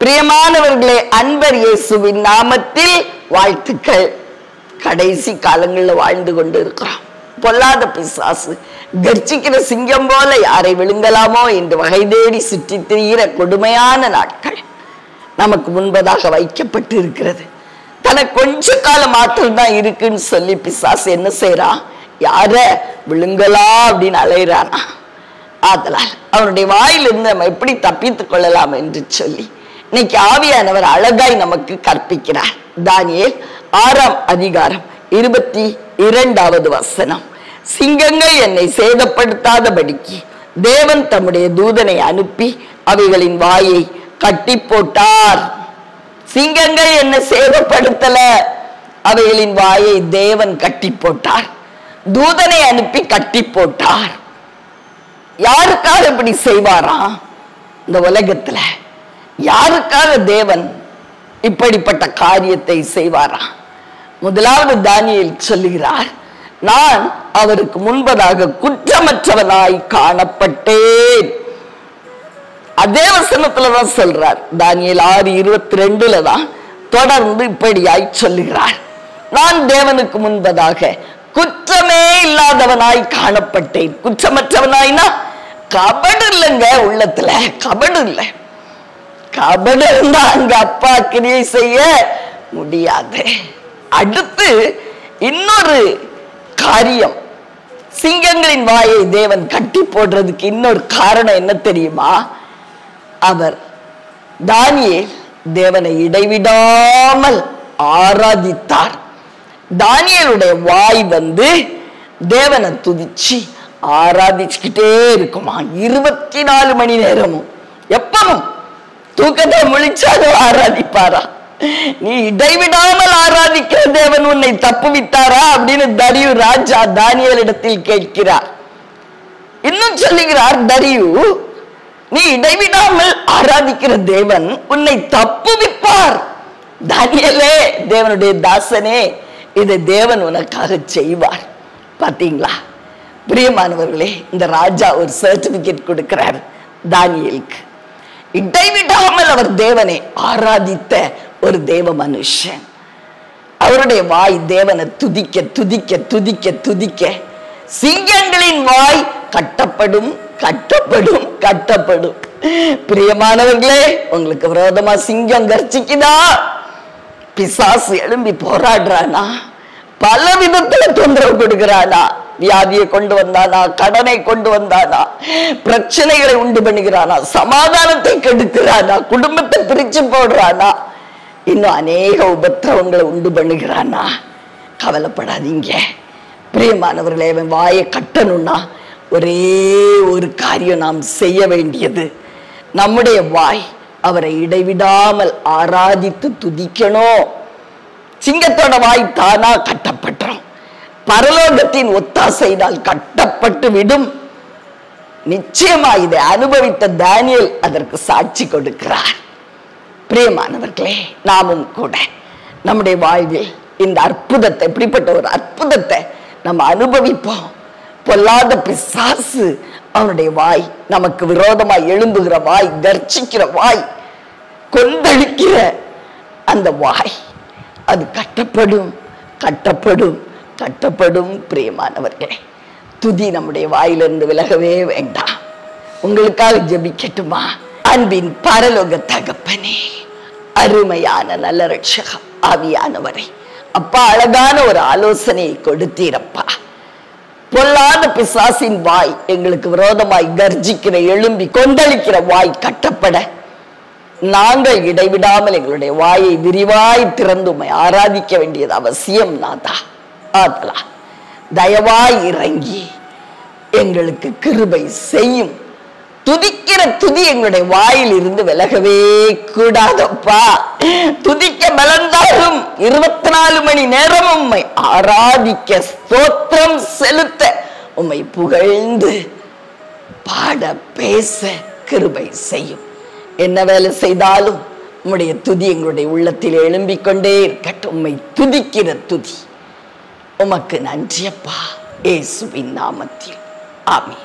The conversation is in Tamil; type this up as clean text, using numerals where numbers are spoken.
பிரியமானவர்களே, அன்பர் இயேசுவின் நாமத்தில் வாழ்த்துக்கள். கடைசி காலங்களில் வாழ்ந்து கொண்டு இருக்கிறோம். பொல்லாத பிசாசு கர்ச்சிக்கிற சிங்கம் போல யாரை விழுங்கலாமோ என்று வகை தேடி சுற்றி திரிகிற கொடுமையான நாட்கள் நமக்கு முன்பதாக வைக்கப்பட்டு இருக்கிறது. தனக்கு கொஞ்ச காலம் ஆற்றல் தான் இருக்குன்னு சொல்லி பிசாசு என்ன செய்யறான்? யார விழுங்கலா அப்படின்னு அலையிறானா. ஆதலால் அவனுடைய வாயிலிருந்து நம்ம எப்படி தப்பித்துக் கொள்ளலாம் என்று சொல்லி இன்னைக்கு ஆவியானவர் அழகாய் நமக்கு கற்பிக்கிறார். தானியேல் 6ஆம் அதிகாரம் 22வது வசனம். சிங்கங்கள் என்னை சேதப்படுத்தாதபடிக்கு தேவன் தம்முடைய தூதனை அனுப்பி அவைகளின் வாயை கட்டி போட்டார். சிங்கங்கள் என்ன சேதப்படுத்தல, அவைகளின் வாயை தேவன் கட்டி போட்டார். தூதனை அனுப்பி கட்டி போட்டார். யாருக்காக இப்படி செய்வாரா? இந்த உலகத்துல யாருக்காக தேவன் இப்படிப்பட்ட காரியத்தை செய்வாரா? முதலாவது தானியேல் சொல்லுகிறார், நான் அவருக்கு முன்பதாக குற்றமற்றவனாய் காணப்பட்டேன். அதே வசனத்துலதான் சொல்றார். தானியேல் 6:22 தான் தொடர்ந்து இப்படியாய் சொல்லுகிறார், நான் தேவனுக்கு முன்பதாக குற்றமே இல்லாதவனாய் காணப்பட்டேன். குற்றமற்றவனாய்னா கபடு இல்லைங்க, உள்ளத்துல கபடு இல்லை. கபடு இருந்தா அங்க அப்பா கிரியை செய்ய முடியாது. அடுத்து இன்னொரு காரியம், சிங்கங்களின் வாயை தேவன் கட்டி போடுறதுக்கு இன்னொரு காரணம் என்ன தெரியுமா? அவர் தானியேல் தேவனை இடைவிடாமல் ஆராதித்தார். தானியேலுடைய வாய் தேவனை துதிச்சு ஆராதிச்சுக்கிட்டே இருக்குமா 24 மணி நேரமும். எப்பவும் தூக்கத்தை முழிச்சாலும் ஆராதிப்பாரா? நீ இடைவிடாமல் ஆராதிக்கிற தேவன் உன்னை தப்புவித்தாரா அப்படின்னு தரியு ராஜா தானியேல் இடத்தில் கேட்கிறார். இன்னும் சொல்லுகிறார் தரியு, நீ இடைவிடாமல் ஆராதிக்கிற தேவன் உன்னை தப்புவிப்பார். தானியேலே, தேவனுடைய தாசனே, இதை தேவன் உனக்காக செய்வார். பாத்தீங்களா பிரியமானவர்களே, இந்த ராஜா ஒரு சர்டிபிகேட் கொடுக்கிறார் தானியேலுக்கு. இடைவிடாமல் அவர் தேவனை ஆராதித்த ஒரு தேவ மனுஷன். அவருடைய வாய் தேவனை துதிக்க துதிக்க துதிக்க துதிக்க சிங்கங்களின் வாய் கட்டப்படும் கட்டப்படும் கட்டப்படும். பிரியமானவர்களே, உங்களுக்கு விரோதமா சிங்கம் கர்ச்சிக்குதா? பிசாசு எழும்பி போராடுறானா? பல விதத்துல தொந்தரவு கொடுக்கிறானா? வியாதியை கொண்டு வந்தானா? கடனை கொண்டு வந்தானா? பிரச்சனைகளை உண்டு பண்ணுகிறானா? சமாதானத்தை கெடுக்கிறானா? குடும்பத்தை பிரிச்சு போடுறானா? இன்னும் அநேக உபத்திரவங்களை உண்டு பண்ணுகிறானா? கவலைப்படாதீங்க பிரியமானவர்களே, அவன் வாயை கட்டணும்னா ஒரே ஒரு காரியம் நாம் செய்ய வேண்டியது, நம்முடைய வாய் அவரை இடைவிடாமல் ஆராதித்து துதிக்கணும். சிங்கத்தோட வாய் தானா கட்டப்பட்டுரும். பரலோகத்தின் ஒத்தாசையினால் கட்டப்பட்டு விடும். நிச்சயமா இதை அனுபவித்த தானியேல் அதற்கு சாட்சி கொடுக்கிறார். பிரியமானவர்களே, நாமும் கூட நம்முடைய வாழ்வில் இந்த அற்புதத்தை, இப்படிப்பட்ட ஒரு அற்புதத்தை நம்ம அனுபவிப்போம். பொல்லாத பிசாசு அவனுடைய வாய், நமக்கு விரோதமாய் எழும்புகிற வாய், கர்ச்சிக்கிற வாய், கொந்தளிக்கிற அந்த வாய், அது கட்டப்படும் கட்டப்படும் கட்டப்படும். பிரியமானவர்களே, துதி நம்முடைய வாயிலிருந்து விலகவே வேண்டாம். உங்களுக்காக ஜெபிக்கட்டுமா? அன்பின் பரலோக தகப்பனே, அருமையான நல்ல ரட்சகம் ஆவியானவரே, அப்பா, அழகான ஒரு ஆலோசனையை கொடுத்தீரப்பா. பொல்லாத பிசாசின் வாய், எங்களுக்கு விரோதமாய் கர்ஜிக்கிற எழும்பி கொந்தளிக்கிற வாய் கட்டப்பட நாங்கள் இடைவிடாமல் எங்களுடைய வாயை விரிவாய் திறந்து உம்மை ஆராதிக்க வேண்டியது அவசியம். நாதா, ஆதலா தயவாய் இறங்கி எங்களுக்கு கிருபை செய்யும். துதிக்கிற துதி எங்களுடைய வாயில் இருந்து விலகவே கூடாதப்பா. துதிக்க பலந்தாரும் 24 மணி நேரம் உம்மை ஆராதிக்க, ஸ்தோத்திரம் செலுத்த, உம்மை புகழ்ந்து பாட பேச கிருபை செய்யும். என்ன வேலை செய்தாலும் உம்முடைய துதி எங்களுடைய உள்ளத்தில் எழும்பிக் கொண்டே இருக்கட்டும். உம்மை துதிக்கிற துதி. உமக்கு நன்றியப்பா, இயேசுவின் நாமத்தில் ஆமென்.